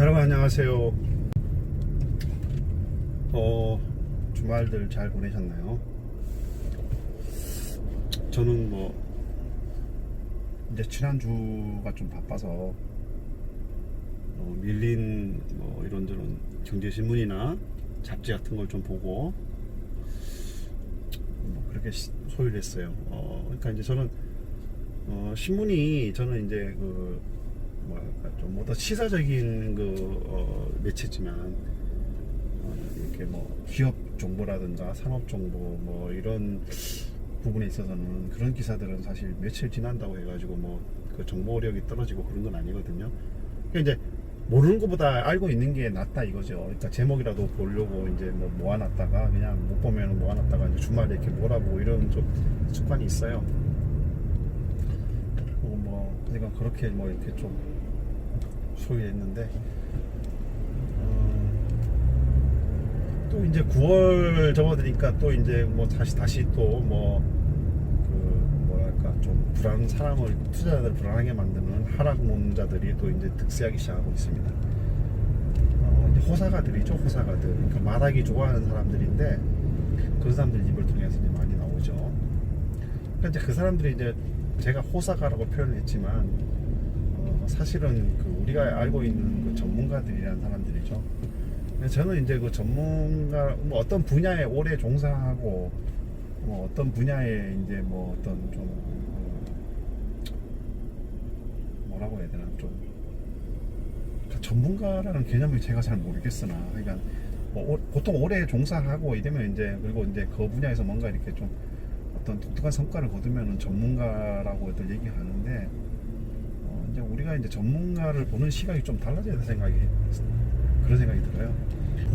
여러분 안녕하세요. 주말들 잘 보내셨나요? 저는 뭐 이제 지난주가 좀 바빠서 밀린 뭐 이런저런 경제신문이나 잡지 같은 걸 좀 보고 뭐 그렇게 소요를 했어요. 그러니까 이제 저는 신문이 저는 이제 그 뭐랄까 좀 뭐 더 시사적인 매체지만 이렇게 뭐 기업 정보라든가 산업 정보 뭐 이런 부분에 있어서는 그런 기사들은 사실 며칠 지난다고 해가지고 뭐 그 정보력이 떨어지고 그런 건 아니거든요. 그러니까 이제 모르는 것보다 알고 있는 게 낫다 이거죠. 그러니까 제목이라도 보려고 이제 뭐 모아놨다가 그냥 못 보면 모아놨다가 이제 주말에 이렇게 몰아보고 이런 좀 습관이 있어요. 그러니까 그렇게 뭐 이렇게 좀 소유했는데 또 이제 9월 접어드니까 또 이제 뭐 다시 또 뭐 그 뭐랄까 좀 사람을 투자자들 불안하게 만드는 하락론자들이 또 이제 득세하기 시작하고 있습니다. 이제 호사가들이죠, 호사가들. 그러니까 말하기 좋아하는 사람들인데 그런 사람들 입을 통해서 이제 많이 나오죠. 그러니까 이제 그 사람들이 이제 제가 호사가라고 표현을 했지만 사실은 그 우리가 알고 있는 그 전문가들이라는 사람들이죠. 저는 이제 그 전문가 뭐 어떤 분야에 오래 종사하고 뭐 어떤 분야에 이제 뭐 어떤 좀 뭐라고 해야 되나 좀 전문가라는 개념을 제가 잘 모르겠으나 그러니까 뭐 보통 오래 종사하고 이러면 이제 그리고 이제 그 분야에서 뭔가 이렇게 좀 어떤 독특한 성과를 거두면은 전문가라고들 얘기하는데 이제 우리가 이제 전문가를 보는 시각이 좀 달라져야 될 그런 생각이 들어요.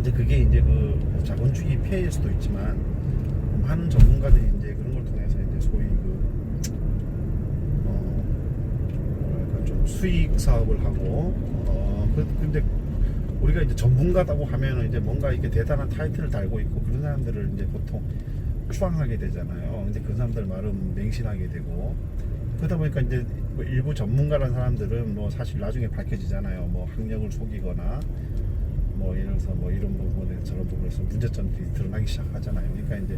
이제 그게 이제 그 자본주의 폐해일 수도 있지만 많은 전문가들이 이제 그런 걸 통해서 이제 소위 뭐랄까 좀 수익 사업을 하고 근데 우리가 이제 전문가다고 하면은 이제 뭔가 이렇게 대단한 타이틀을 달고 있고 그런 사람들을 이제 보통 추앙하게 되잖아요. 근데 그 사람들 말은 맹신하게 되고 그러다 보니까 이제 일부 전문가라는 사람들은 뭐 사실 나중에 밝혀지잖아요. 뭐 학력을 속이거나 뭐 예를 들어서 뭐 이런 부분에 저런 부분에서 문제점들이 드러나기 시작하잖아요. 그러니까 이제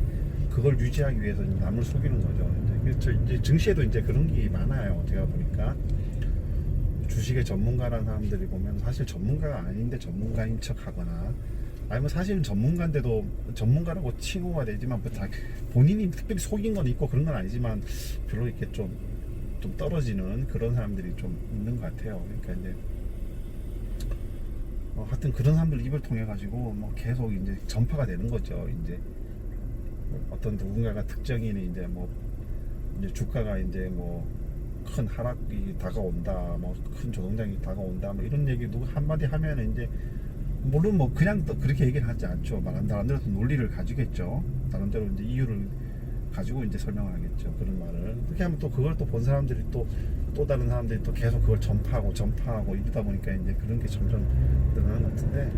그걸 유지하기 위해서 남을 속이는 거죠. 이제 증시에도 이제 그런 게 많아요. 제가 보니까 주식의 전문가라는 사람들이 보면 사실 전문가가 아닌데 전문가인 척하거나 아니면 사실은 전문가인데도 전문가라고 칭호가 되지만 본인이 특별히 속인 건 있고 그런 건 아니지만 별로 이렇게 좀 떨어지는 그런 사람들이 좀 있는 것 같아요. 그러니까 이제 하여튼 그런 사람들 입을 통해 가지고 뭐 계속 이제 전파가 되는 거죠. 이제 어떤 누군가가 특정인이 이제 뭐 이제 주가가 이제 뭐 큰 하락이 다가온다, 뭐 큰 조정장이 다가온다, 뭐 이런 얘기 누구 한마디 하면은 이제 물론 뭐 그냥 또 그렇게 얘기를 하지 않죠. 나름대로 논리를 가지겠죠. 나름대로 이제 이유를 가지고 이제 설명을 하겠죠. 그런 말을 그렇게 하면 또 그걸 또 본 사람들이 또 다른 사람들이 또 계속 그걸 전파하고 이러다 보니까 이제 그런 게 점점 늘어나는 것 같은데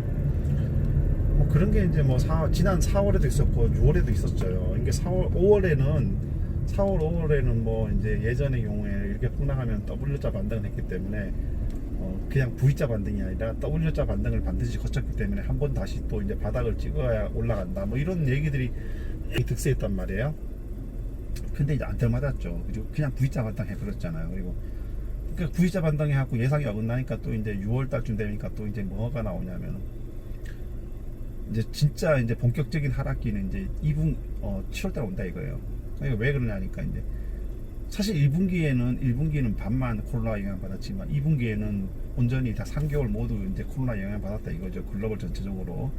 뭐 그런 게 이제 뭐 지난 4월에도 있었고 6월에도 있었죠. 이게 4월 5월에는 뭐 이제 예전의 경우에 이렇게 폭락하면 W자 반등을 했기 때문에 그냥 V자 반등이 아니라 W자 반등을 반드시 거쳤기 때문에 한 번 다시 또 이제 바닥을 찍어야 올라간다 뭐 이런 얘기들이 득세했단 말이에요. 근데 이제 안 들맞았죠. 그냥 V자 반등 해버렸잖아요. 그리고 그러니까 V자 반등해 갖고 예상이 어긋나니까 또 이제 6월 달쯤 되니까 또 이제 뭐가 나오냐면 이제 진짜 이제 본격적인 하락기는 이제 7월 달 온다 이거예요. 그러니까 왜 그러냐니까 이제 사실 1분기에는 반만 코로나 영향 받았지만 2분기에는 온전히 다 3개월 모두 이제 코로나 영향 받았다 이거죠. 글로벌 전체적으로.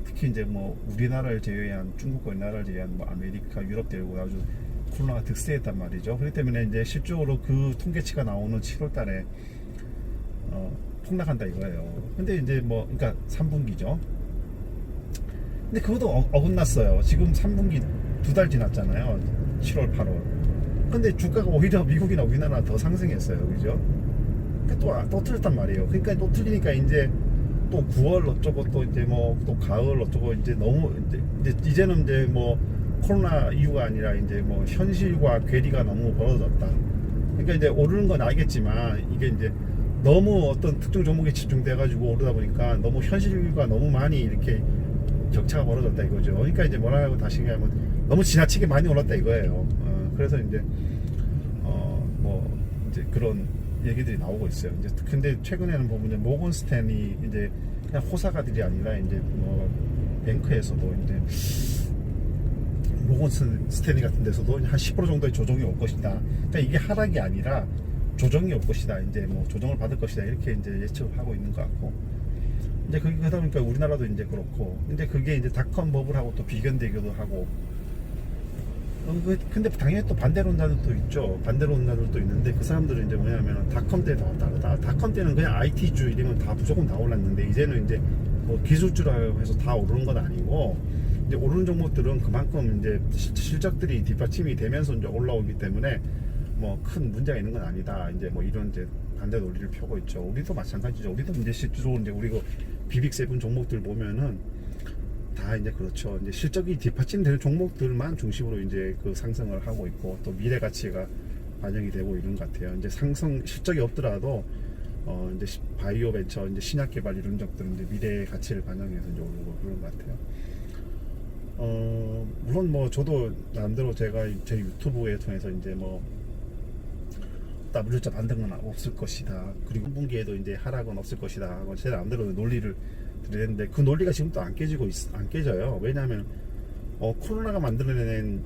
특히 이제 뭐 우리나라를 제외한 중국과 우리나라를 제외한 뭐 아메리카, 유럽 대륙 아주 코로나가 득세했단 말이죠. 그렇기 때문에 이제 실적으로 그 통계치가 나오는 7월 달에 폭락한다 이거예요. 근데 이제 뭐 그러니까 3분기죠. 근데 그것도 어긋났어요. 지금 3분기 2달 지났잖아요. 7월, 8월. 근데 주가가 오히려 미국이나 우리나라 더 상승했어요. 그죠? 그러니까 또 틀렸단 말이에요. 그러니까 또 틀리니까 이제 또 9월 어쩌고 또 이제 뭐 또 가을 어쩌고 이제 너무 이제는 이제 뭐 코로나 이유가 아니라 이제 뭐 현실과 괴리가 너무 벌어졌다. 그러니까 이제 오르는 건 알겠지만 이게 이제 너무 어떤 특정 종목에 집중돼 가지고 오르다 보니까 너무 현실과 너무 많이 이렇게 격차가 벌어졌다 이거죠. 그러니까 이제 뭐라고 다시 얘기하면 너무 지나치게 많이 올랐다 이거예요. 그래서 이제 뭐 이제 그런 얘기들이 나오고 있어요. 이제 근데 최근에는 보면 이제 모건 스탠이 이제 그냥 호사가들이 아니라 이제 뭐 뱅크에서도 이제 모건 스탠리 같은 데서도 한 10% 정도의 조정이 올 것이다. 그러니까 이게 하락이 아니라 조정이 올 것이다. 이제 뭐 조정을 받을 것이다. 이렇게 이제 예측을 하고 있는 것 같고. 이제 그게 하다 보니까 우리나라도 이제 그렇고. 근데 그게 이제 닷컴 버블하고 또 비견되기도 하고. 근데 당연히 또 반대론자들도 있죠. 반대론자들도 있는데 그 사람들은 이제 뭐냐면 닷컴 때 다 다르다. 닷컴 때는 그냥 IT주 이러면 다 무조건 다 올랐는데 이제는 이제 뭐 기술주라고 해서 다 오르는 건 아니고 이제 오르는 종목들은 그만큼 이제 실적들이 뒷받침이 되면서 이제 올라오기 때문에 뭐 큰 문제가 있는 건 아니다. 이제 뭐 이런 이제 반대 논리를 펴고 있죠. 우리도 마찬가지죠. 우리도 이제 실제로 이제 우리 그 비빅 세븐 종목들 보면은 다 이제 그렇죠. 이제 실적이 뒷받침되는 종목들만 중심으로 이제 그 상승을 하고 있고 또 미래 가치가 반영이 되고 이런 것 같아요. 이제 상승 실적이 없더라도 이제 바이오 벤처, 이제 신약 개발 이런 적들은 이제 미래 가치를 반영해서 이제 오르고 그런 것 같아요. 물론 뭐 저도 나름대로 제가 제 유튜브에 통해서 이제 뭐 W자 반등은 없을 것이다. 그리고 3분기에도 이제 하락은 없을 것이다. 제 나름대로 논리를 드리는데 그 논리가 지금 또 안 깨져요. 왜냐하면 코로나가 만들어낸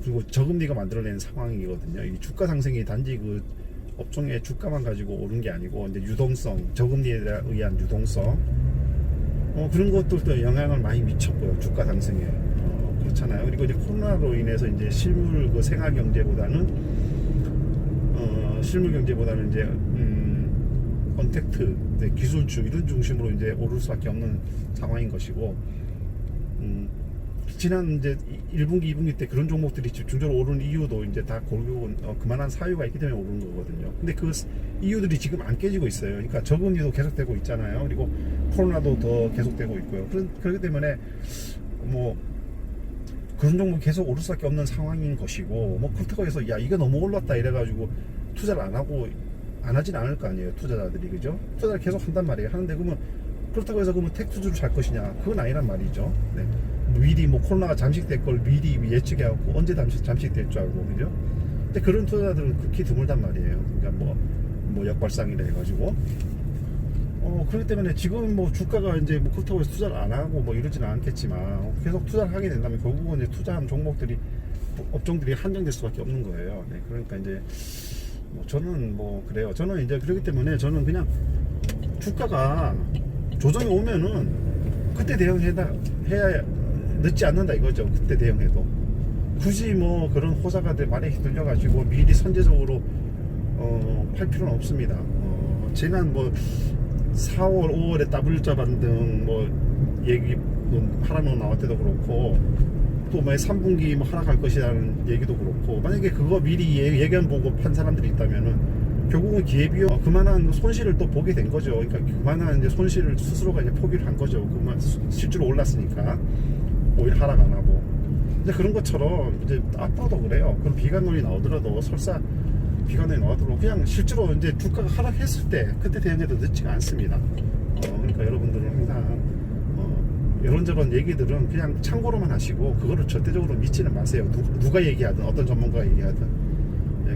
그리고 저금리가 만들어낸 상황이거든요. 이 주가 상승이 단지 그 업종의 주가만 가지고 오른 게 아니고 이제 유동성, 저금리에 의한 유동성 그런 것들도 영향을 많이 미쳤고요. 주가 상승에 그렇잖아요. 그리고 이제 코로나로 인해서 이제 실물 그 생활 경제보다는 이제 언택트, 기술주 이런 중심으로 이제 오를 수밖에 없는 상황인 것이고, 지난 이제 1분기, 2분기 때 그런 종목들이 집중적으로 오르는 이유도 이제 다 결국은 그만한 사유가 있기 때문에 오르는 거거든요. 근데 그 이유들이 지금 안 깨지고 있어요. 그러니까 저금리도 계속되고 있잖아요. 그리고 코로나도 더 계속되고 있고요. 그렇기 때문에 뭐 그런 종목 계속 오를 수밖에 없는 상황인 것이고, 뭐 그렇다고 해서 야 이거 너무 올랐다 이래가지고 투자를 안 하진 않을 거 아니에요. 투자자들이. 그죠? 투자를 계속 한단 말이에요. 하는데 그러면 그렇다고 해서 그러면 택투주를 살 것이냐, 그건 아니란 말이죠. 네. 미리 뭐 코로나가 잠식될 걸 미리 예측해갖고 언제 잠식될 줄 알고. 그죠? 근데 그런 투자자들은 극히 드물단 말이에요. 그러니까 뭐 역발상이라 해가지고 그렇기 때문에 지금 뭐 주가가 이제 뭐 그렇다고 해서 투자를 안 하고 뭐 이러지는 않겠지만 계속 투자를 하게 된다면 결국은 이제 투자한 종목들이 업종들이 한정될 수밖에 없는 거예요. 네. 그러니까 이제 저는 뭐 그래요. 저는 이제 그렇기 때문에 저는 그냥 주가가 조정이 오면은 그때 대응해야 늦지 않는다 이거죠. 그때 대응해도 굳이 뭐 그런 호사가들 말에 휘둘려가지고 미리 선제적으로 팔 필요는 없습니다. 지난 뭐 4월, 5월에 W자 반등 뭐 얘기 하락론 나올 때도 그렇고 또 뭐 3분기 뭐 하락할 것이라는 얘기도 그렇고 만약에 그거 미리 예견 보고 판 사람들이 있다면은 결국은 기회비용 그만한 손실을 또 보게 된 거죠. 그러니까 그만한 이제 손실을 스스로가 이제 포기를 한 거죠. 그만 실제로 올랐으니까 오히려 하락 안 하고 이제 그런 것처럼 이제 앞으로도 그래요. 그럼 비관론이 나오더라도 설사 비관론이 나오더라도 그냥 실제로 이제 주가가 하락했을 때 그때 대응해도 늦지가 않습니다. 그러니까 여러분들은 항상 이런저런 얘기들은 그냥 참고로만 하시고 그거를 절대적으로 믿지는 마세요. 누가 얘기하든 어떤 전문가가 얘기하든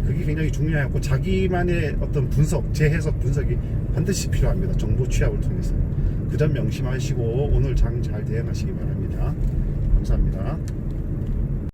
그게 굉장히 중요하고 자기만의 어떤 분석, 재해석 분석이 반드시 필요합니다. 정보 취합을 통해서 그 점 명심하시고 오늘 장 잘 대응하시기 바랍니다. 감사합니다.